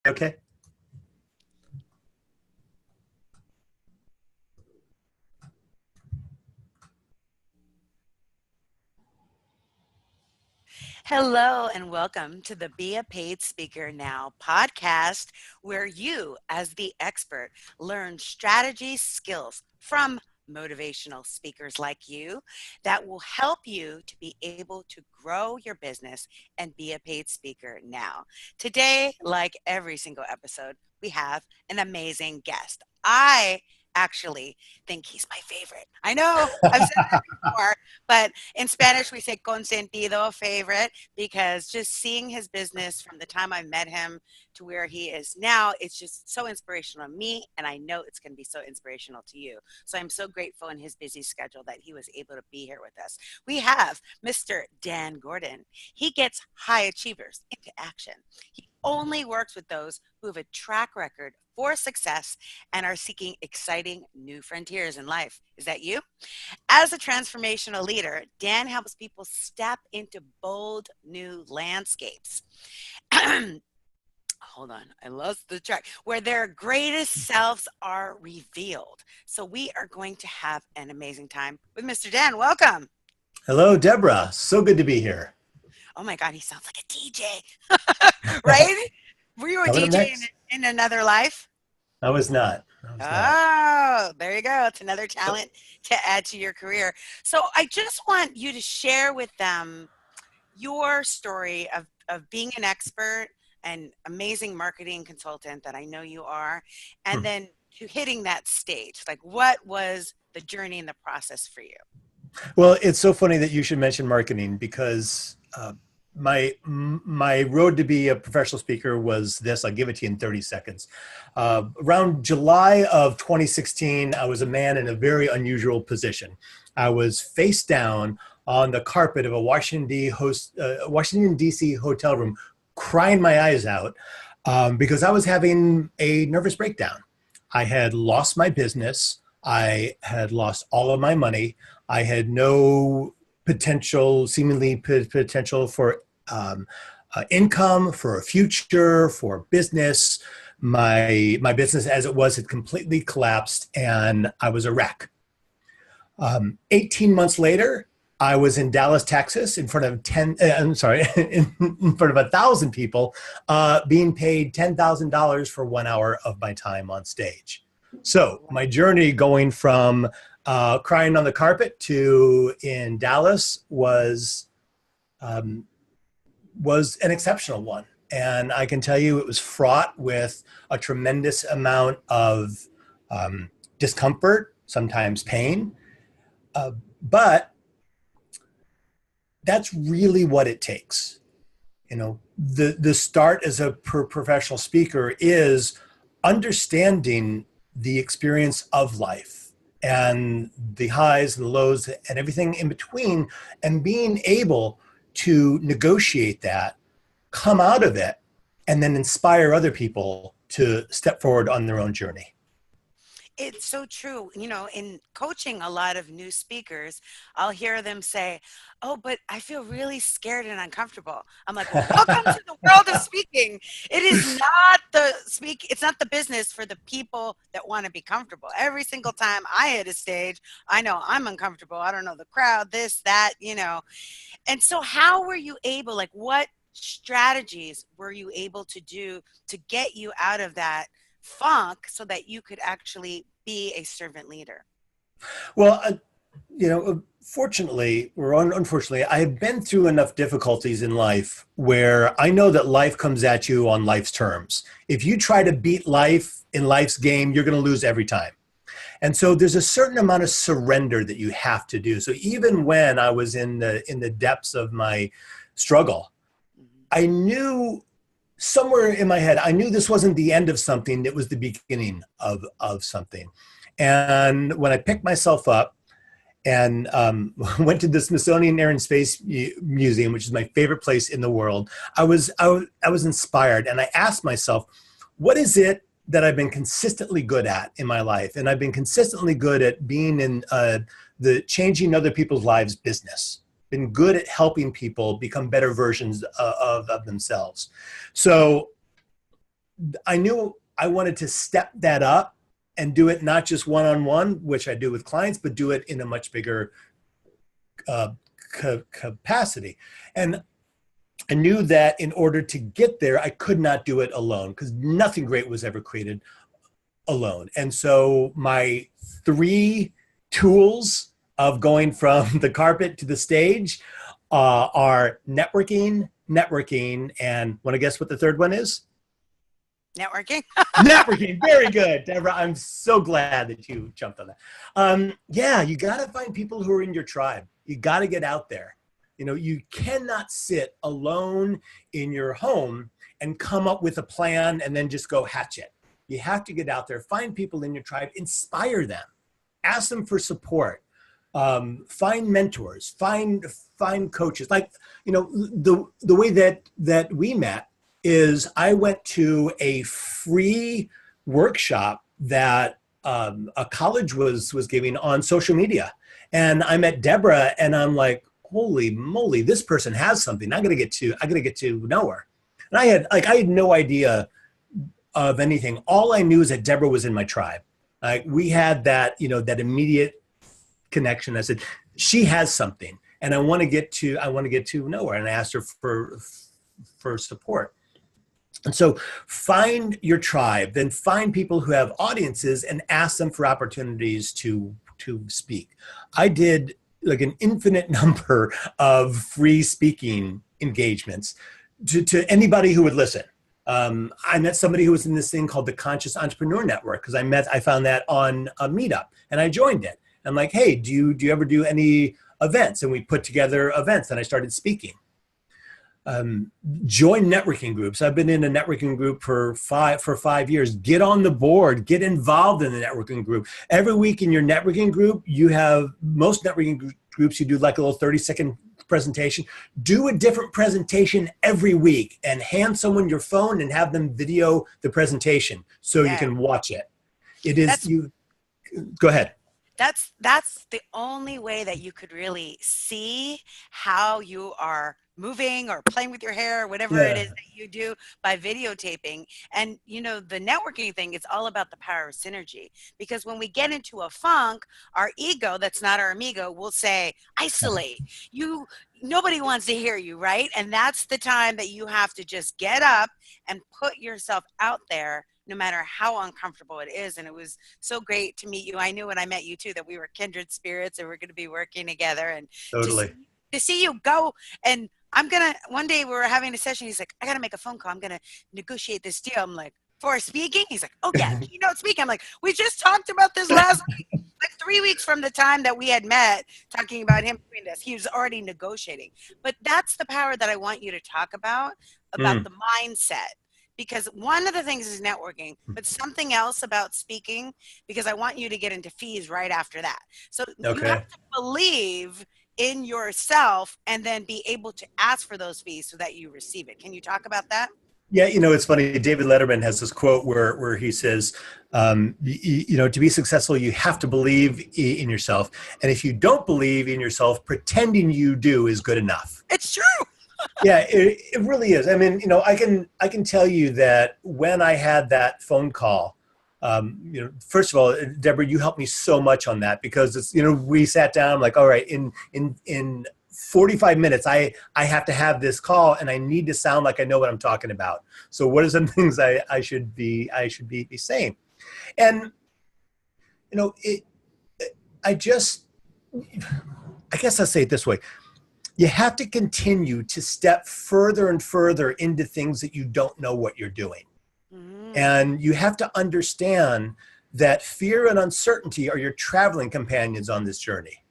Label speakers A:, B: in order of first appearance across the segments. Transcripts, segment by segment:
A: Okay.
B: Hello, and welcome to the Be a Paid Speaker Now podcast, where you, as the expert, learn strategies, skills from motivational speakers like you that will help you to be able to grow your business and be a paid speaker now. Today, like every single episode, we have an amazing guest. I actually think he's my favorite. I know I've said that before, but in Spanish we say consentido, favorite, because just seeing his business from the time I met him to where he is now, it's just so inspirational to me, and I know it's going to be so inspirational to you. So I'm so grateful in his busy schedule that he was able to be here with us. We have Mr. Dan Gordon. He gets high achievers into action. He only works with those who have a track record for success and are seeking exciting new frontiers in life. Is that you? As a transformational leader, Dan helps people step into bold new landscapes. Hold on, I lost the track. Where their greatest selves are revealed. So we are going to have an amazing time with Mr. Dan. Welcome.
A: Hello, Deborah. So good to be here.
B: Oh my God, he sounds like a DJ, right? Were you a
A: Coming up
B: DJ
A: next?
B: in another life?
A: I was not. I was not.
B: Oh, there you go. It's another talent to add to your career. So I just want you to share with them your story of being an expert and amazing marketing consultant that I know you are, and
A: Hmm.
B: then to hitting that stage. Like, what was the journey and the process for you?
A: Well, it's so funny that you should mention marketing because my road to be a professional speaker was this. I'll give it to you in 30 seconds. Around July of 2016, I was a man in a very unusual position. I was face down on the carpet of a Washington, D.C. hotel room, crying my eyes out because I was having a nervous breakdown. I had lost my business. I had lost all of my money. I had no seemingly potential for income, for a future, for business. My business as it was had completely collapsed, and I was a wreck. 18 months later, I was in Dallas, Texas, in front of I'm sorry, in front of 1,000 people, being paid $10,000 for 1 hour of my time on stage. So my journey going from crying on the carpet to in Dallas um, was an exceptional one. And I can tell you it was fraught with a tremendous amount of discomfort, sometimes pain. But that's really what it takes. The start as a professional speaker is understanding the experience of life and the highs and the lows and everything in between, and being able to negotiate that, come out of it, and then inspire other people to step forward on their own journey.
B: It's so true. In coaching a lot of new speakers, I'll hear them say, "Oh, but I feel really scared and uncomfortable." I'm like, "Well, welcome to the world of speaking. It's not the business for the people that want to be comfortable. Every single time I hit a stage, I know I'm uncomfortable. I don't know the crowd, this, that. And so how were you able, like what strategies were you able to do to get you out of that funk so that you could actually be a servant leader?
A: Well, fortunately or unfortunately, I have been through enough difficulties in life where I know that life comes at you on life's terms. If you try to beat life in life's game, you're going to lose every time. And so there's a certain amount of surrender that you have to do. So even when I was in the depths of my struggle,
B: Mhm.
A: I knew somewhere in my head, I knew this wasn't the end of something, it was the beginning of something. And when I picked myself up and went to the Smithsonian Air and Space Museum, which is my favorite place in the world, I was inspired, and I asked myself, what is it that I've been consistently good at in my life? And I've been consistently good at being in the changing other people's lives business. Been good at helping people become better versions of themselves. So I knew I wanted to step that up and do it not just one-on-one, which I do with clients, but do it in a much bigger uh, capacity. And I knew that in order to get there, I could not do it alone because nothing great was ever created alone. And so my three tools of going from the carpet to the stage are networking, and want to guess what the third one is?
B: Networking.
A: Networking. Very good, Deborah. I'm so glad that you jumped on that. Yeah, you got to find people who are in your tribe. You got to get out there. You cannot sit alone in your home and come up with a plan and then just go hatch it. You have to get out there, find people in your tribe, inspire them, ask them for support, find mentors, find coaches. Like, the way that we met is I went to a free workshop that a college was giving on social media. And I met Deborah and I'm like, holy moly, this person has something. I gotta get to know her. And I had no idea of anything. All I knew is that Deborah was in my tribe. We had that, that immediate connection. I said, she has something and I want to get to know her. And I asked her for support. And so find your tribe, then find people who have audiences and ask them for opportunities to speak. I did like an infinite number of free speaking engagements to anybody who would listen. I met somebody who was in this thing called the Conscious Entrepreneur Network because I found that on a meetup and I joined it. I'm like, hey, do you ever do any events? And we put together events and I started speaking. Join networking groups. I've been in a networking group for 5 years. Get on the board, get involved in the networking group. Every week in your networking group, most networking groups, you do like a little 30-second presentation. Do a different presentation every week and hand someone your phone and have them video the presentation so you can watch it. Go ahead.
B: That's the only way that you could really see how you are moving or playing with your hair, whatever it is that you do, by videotaping. And the networking thing is all about the power of synergy, because when we get into a funk, our ego, that's not our amigo, will say, isolate you. Nobody wants to hear you, right? And that's the time that you have to just get up and put yourself out there, no matter how uncomfortable it is. And it was so great to meet you. I knew when I met you too that we were kindred spirits and we're going to be working together. And
A: Totally.
B: to see you go, and one day we were having a session, he's like, I got to make a phone call. I'm going to negotiate this deal. I'm like, for speaking? He's like, oh yeah, keynote speaking. I'm like, we just talked about this last week. Like 3 weeks from the time that we had met, talking about him doing this, he was already negotiating. But that's the power that I want you to talk about the mindset. Because one of the things is networking, but something else about speaking, because I want you to get into fees right after that. So you have to believe in yourself and then be able to ask for those fees so that you receive it. Can you talk about that?
A: Yeah, it's funny. David Letterman has this quote where he says, to be successful, you have to believe in yourself. And if you don't believe in yourself, pretending you do is good enough.
B: It's true.
A: Yeah, it really is. I mean, I can tell you that when I had that phone call, first of all, Deborah, you helped me so much on that because it's, we sat down like, all right, in 45 minutes, I have to have this call and I need to sound like I know what I'm talking about. So what are some things I should be saying? And, I guess I'll say it this way. You have to continue to step further and further into things that you don't know what you're doing. Mm-hmm. And you have to understand that fear and uncertainty are your traveling companions on this journey.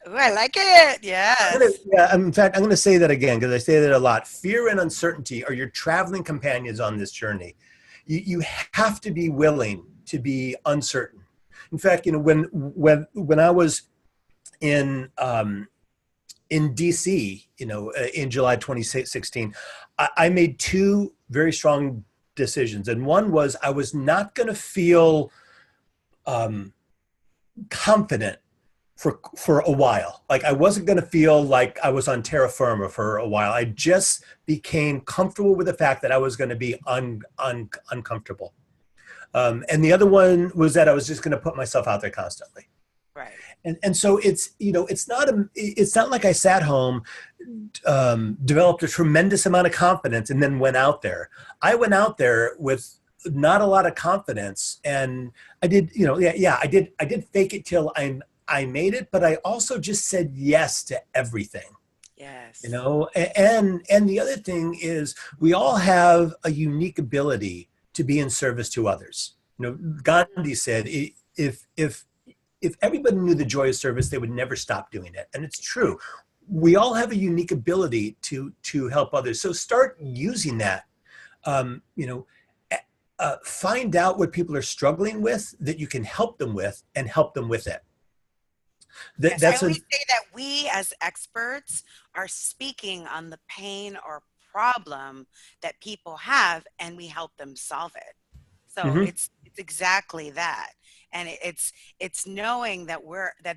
B: Ooh, I like it. Yes.
A: In fact, I'm going to say that again because I say that a lot. Fear and uncertainty are your traveling companions on this journey. You have to be willing to be uncertain. In fact, when I was in DC, in July 2016, I made two very strong decisions. And one was I was not going to feel confident for a while. Like I wasn't going to feel like I was on terra firma for a while. I just became comfortable with the fact that I was going to be uncomfortable. And the other one was that I was just going to put myself out there constantly.
B: Right.
A: And so it's, it's not like I sat home, developed a tremendous amount of confidence and then went out there. I went out there with not a lot of confidence, and I did, I did fake it till I made it, but I also just said yes to everything.
B: Yes.
A: And the other thing is we all have a unique ability to be in service to others. Gandhi said, if everybody knew the joy of service, they would never stop doing it. And it's true. We all have a unique ability to help others. So start using that. Find out what people are struggling with that you can help them with, and help them with it.
B: Yes, I always say that we as experts are speaking on the pain or problem that people have, and we help them solve it. So
A: Mm-hmm.
B: it's exactly that. And it's knowing that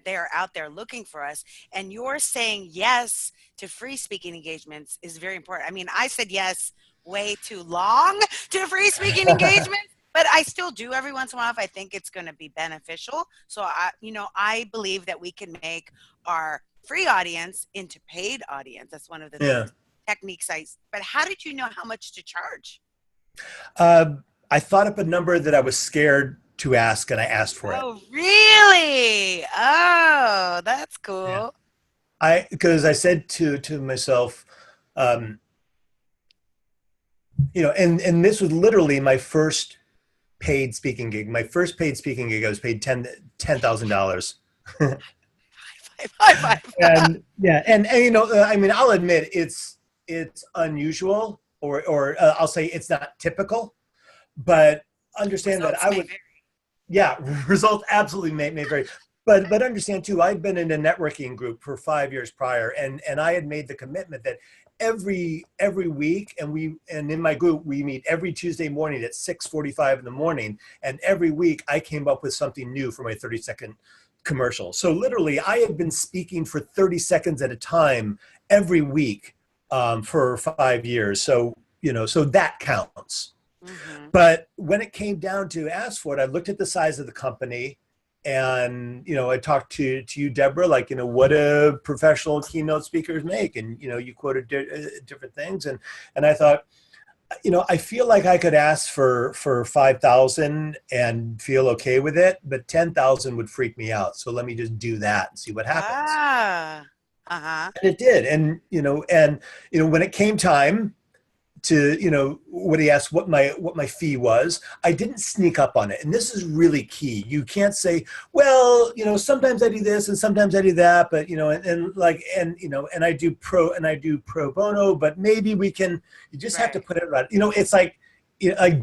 B: they are out there looking for us, and you're saying yes to free speaking engagements is very important. I mean, I said yes way too long to free speaking engagements, but I still do every once in a while if I think it's going to be beneficial. So I believe that we can make our free audience into paid audience. That's one of the
A: Yeah.
B: techniques but how did you know how much to charge?
A: I thought up a number that I was scared to ask, and I asked for it.
B: Oh, really? Oh, that's
A: Yeah.
B: cool.
A: Because I said to myself, and this was literally my first paid speaking gig. My first paid speaking gig, I was paid $10,000. And yeah, and I mean, I'll admit it's unusual, or I'll say it's not typical, but understand
B: Results
A: that I
B: may
A: would,
B: vary.
A: yeah, results absolutely may vary. But understand too, I'd been in a networking group for 5 years prior, and I had made the commitment that every week, and in my group we meet every Tuesday morning at 6:45 in the morning, and every week I came up with something new for my 30-second commercial. So literally, I had been speaking for 30 seconds at a time every week for 5 years. So so that counts.
B: Mm-hmm.
A: But when it came down to ask for it, I looked at the size of the company, and I talked to you, Deborah, like what do professional keynote speakers make, and you quoted different things, and I thought, I feel like I could ask for 5,000 and feel okay with it, but 10,000 would freak me out. So let me just do that and see what happens.
B: Ah, uh-huh.
A: And it did, and when it came time to when he asked what my fee was, I didn't sneak up on it. And this is really key. You can't say, well, sometimes I do this and sometimes I do that, but and I do pro bono, but maybe we can. You just have to put it right. It's like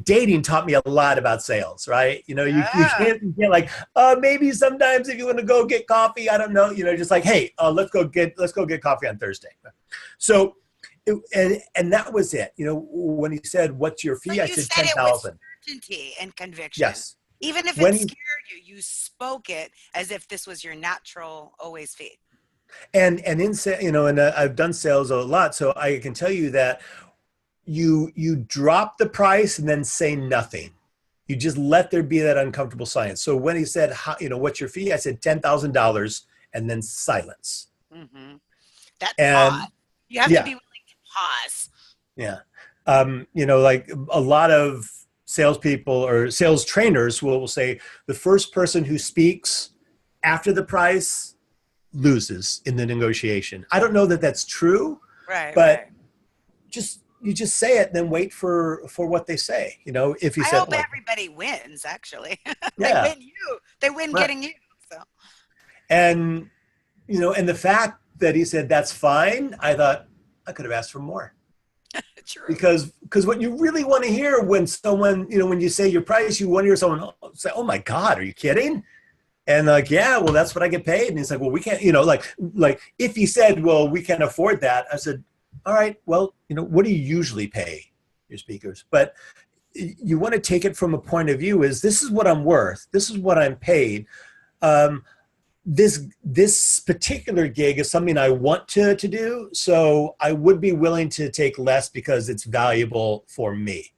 A: dating taught me a lot about sales, right? You can't like, maybe sometimes if you want to go get coffee, I don't know, just like, hey, let's go get coffee on Thursday. So. And that was it. When he said, "What's your fee?"
B: But
A: I
B: you
A: said
B: said it with
A: 10,000.
B: certainty and conviction.
A: Yes.
B: Even if
A: When
B: it scared you, you spoke it as if this was your natural always fee.
A: and I've done sales a lot, so I can tell you that you drop the price and then say nothing. You just let there be that uncomfortable silence. So when he said, "What's your fee?" I said $10,000, and then silence.
B: Mm-hmm. That pause.
A: And
B: You have to
A: yeah.
B: be willing to pause.
A: Yeah. Like a lot of salespeople or sales trainers will say the first person who speaks after the price loses in the negotiation. I don't know that that's true, but you just say it and then wait for what they say. If you
B: I
A: said
B: hope
A: like,
B: everybody wins, actually. They
A: yeah,
B: win you. They win
A: right.
B: getting you. So.
A: And, and the fact that he said, that's fine. I thought I could have asked for more.
B: True.
A: Because what you really want to hear when someone, when you say your price, you want to hear someone say, "Oh my God, are you kidding?" And like, yeah, well, that's what I get paid. And he's like, well, we can't, like if he said, well, we can't afford that. I said, all right, well, what do you usually pay your speakers? But you want to take it from a point of view is this is what I'm worth. This is what I'm paid. this particular gig is something I want to do, so I would be willing to take less because it's valuable for me.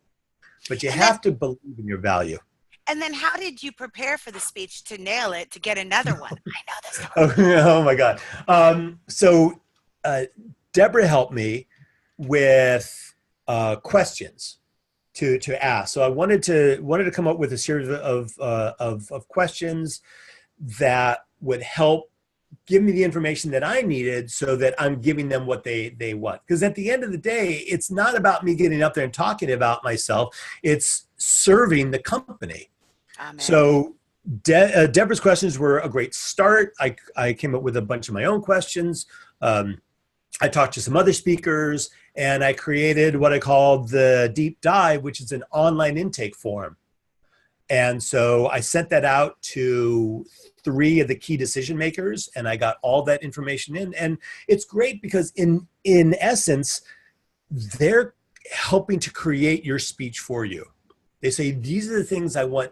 A: But you
B: And then,
A: have to believe in your value.
B: and then how did you prepare for the speech to nail it, to get another one? I know this
A: Oh,
B: story.
A: oh my God. So uh, Deborah helped me with questions to ask. So I wanted to come up with a series of questions that would help give me the information that I needed so that I'm giving them what they want. Because at the end of the day, it's not about me getting up there and talking about myself. It's serving the company.
B: Amen.
A: So Deborah's questions were a great start. I came up with a bunch of my own questions. I talked to some other speakers, and I created what I called the deep dive, which is an online intake form. And so I sent that out to 3 of the key decision makers, and I got all that information in. And it's great because in essence, they're helping to create your speech for you. They say, these are the things I want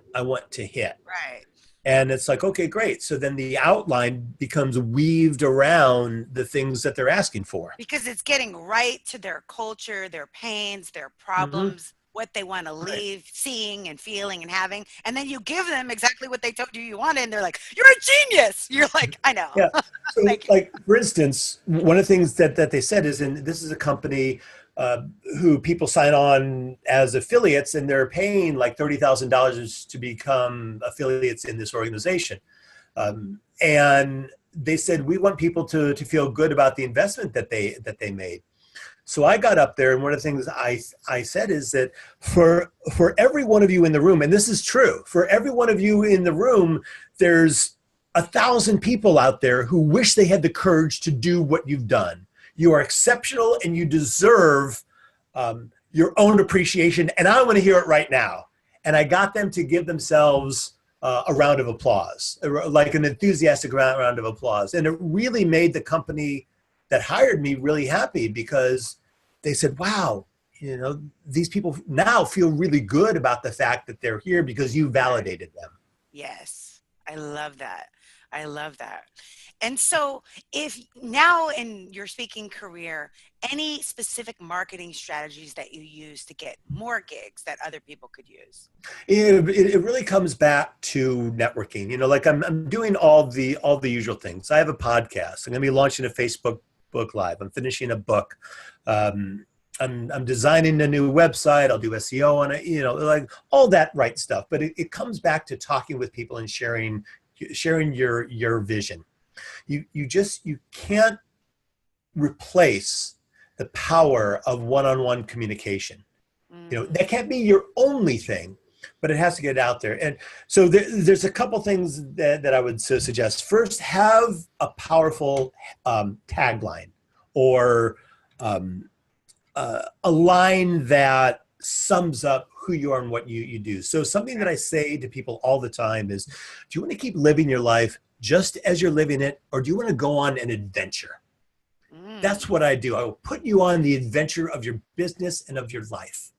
A: to hit.
B: Right.
A: And it's like, okay, great. So then the outline becomes weaved around the things that they're asking for.
B: Because it's getting right to their culture, their pains, their
A: Mm-hmm.
B: problems, what they want to
A: Right.
B: leave seeing and feeling and having. And then you give them exactly what they told you you wanted. And they're like, you're a genius. You're like, I know.
A: Yeah. So,
B: Thank you.
A: like, for instance, one of the things that they said is, and this is a company who people sign on as affiliates, and they're paying like $30,000 to become affiliates in this organization. And they said, we want people to feel good about the investment that they made. So I got up there, and one of the things I said is that for every one of you in the room, and this is true, for every one of you in the room, there's 1,000 people out there who wish they had the courage to do what you've done. You are exceptional, and you deserve your own appreciation, and I want to hear it right now. And I got them to give themselves a round of applause, like an enthusiastic round of applause. And it really made the company that hired me really happy, because they said, wow, these people now feel really good about the fact that they're here because you validated them.
B: Yes. I love that. I love that. And so, if now in your speaking career, any specific marketing strategies that you use to get more gigs that other people could use?
A: It really comes back to networking. Like I'm doing all the usual things. I have a podcast. I'm going to be launching a Facebook book live. I'm finishing a book. I'm designing a new website. I'll do SEO on it. Like all that right stuff. But it comes back to talking with people and sharing your vision. You can't replace the power of one-on-one communication. That can't be your only thing, but it has to get out there. And so there's a couple things that I would suggest. First, have a powerful tagline, or a line that sums up who you are and what you do. So something that I say to people all the time is, do you want to keep living your life just as you're living it, or do you want to go on an adventure? That's what I do. I will put you on the adventure of your business and of your life.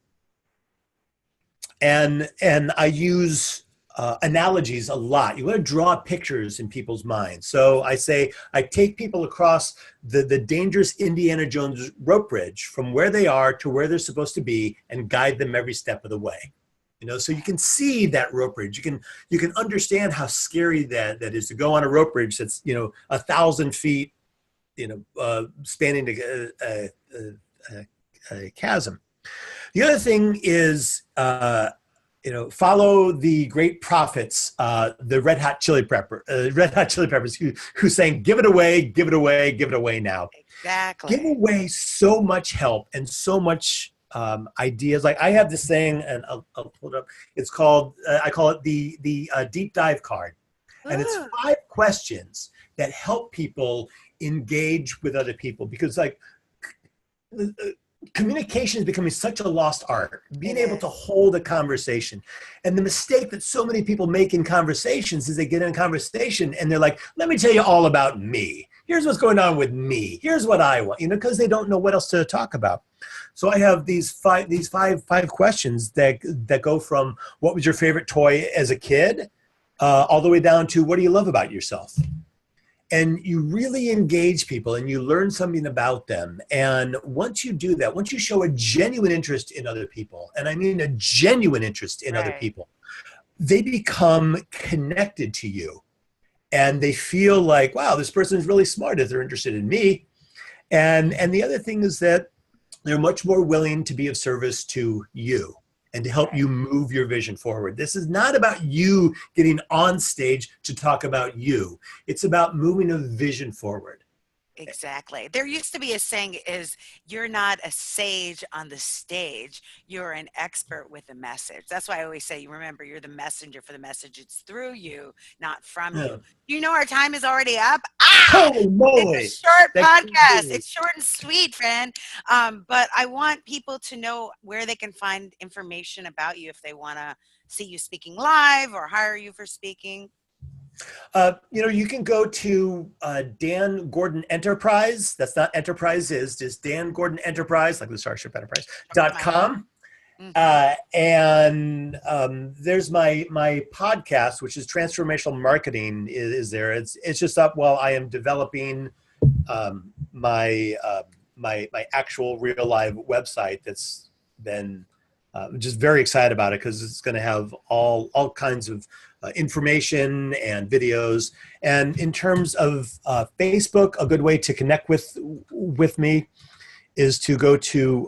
A: And I use analogies a lot. You want to draw pictures in people's minds. So I say, I take people across the dangerous Indiana Jones rope bridge from where they are to where they're supposed to be, and guide them every step of the way. So you can see that rope bridge. You can understand how scary that is to go on a rope bridge that's 1,000 feet, spanning a chasm. The other thing is, follow the great prophets, the Red Hot Chili Peppers, who sang, "Give it away, give it away, give it away now."
B: Exactly.
A: Give away so much help and so much ideas. Like I have this thing, and I'll pull it up. It's called, I call it the deep dive card. And it's 5 questions that help people engage with other people, because communication is becoming such a lost art, being able to hold a conversation. And the mistake that so many people make in conversations is they get in a conversation and they're like, let me tell you all about me. Here's what's going on with me. Here's what I want, because they don't know what else to talk about. So I have these five questions that go from what was your favorite toy as a kid, all the way down to what do you love about yourself? and you really engage people and you learn something about them. And once you do that, once you show a genuine interest in other people, and I mean a genuine interest in other
B: Right.
A: people, they become connected to you and they feel like, wow, this person is really smart if they're interested in me. And the other thing is that they're much more willing to be of service to you and to help
B: Right.
A: you move your vision forward. This is not about you getting on stage to talk about you. It's about moving a vision forward.
B: Exactly. There used to be a saying is you're not a sage on the stage, you're an expert with a message. That's why I always say, you remember, you're the messenger for the message. It's through you, not from
A: Yeah.
B: you. You know our time is already up.
A: Holy
B: It's a
A: moly.
B: short
A: That
B: podcast.
A: continues.
B: It's short and sweet, friend. But I want people to know where they can find information about you if they want to see you speaking live or hire you for speaking.
A: You can go to Dan Gordon Enterprise. That's not Enterprises, just Dan Gordon Enterprise, like the Starship Enterprise,
B: My own.
A: .com.
B: Hmm.
A: And there's my podcast, which is Transformational Marketing is there. It's just up while I am developing my actual real live website that's been just very excited about it because it's going to have all kinds of information and videos. And in terms of Facebook, a good way to connect with me is to go to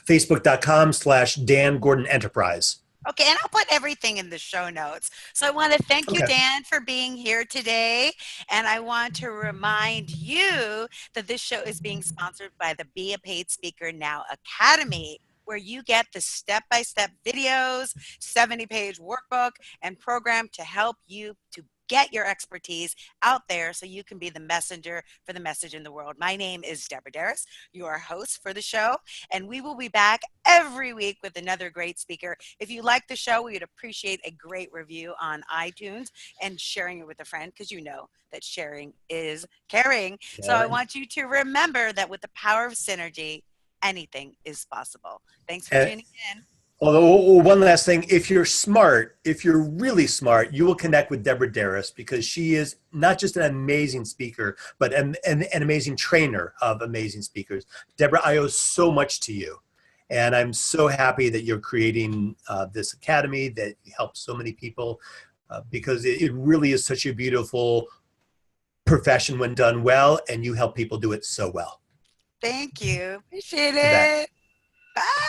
A: facebook.com/Dan Gordon Enterprise.
B: Okay, and I'll put everything in the show notes. So I want to thank you,
A: Okay.
B: Dan, for being here today. And I want to remind you that this show is being sponsored by the Be a Paid Speaker Now Academy, where you get the step-by-step videos, 70-page workbook, and program to help you to get your expertise out there so you can be the messenger for the message in the world. My name is Deborah Deras, your host for the show, and we will be back every week with another great speaker. If you like the show, we would appreciate a great review on iTunes and sharing it with a friend, because you know that sharing is caring. So I
A: Sharon.
B: want you to remember that with the power of synergy, anything is possible. Thanks for
A: And
B: tuning in.
A: although one last thing, if you're smart, if you're really smart, you will connect with Deborah Deras because she is not just an amazing speaker, but an amazing trainer of amazing speakers. Deborah, I owe so much to you. And I'm so happy that you're creating this academy that helps so many people because it really is such a beautiful profession when done well, and you help people do it so well.
B: Thank you. Appreciate
A: You bet.
B: it. Bye.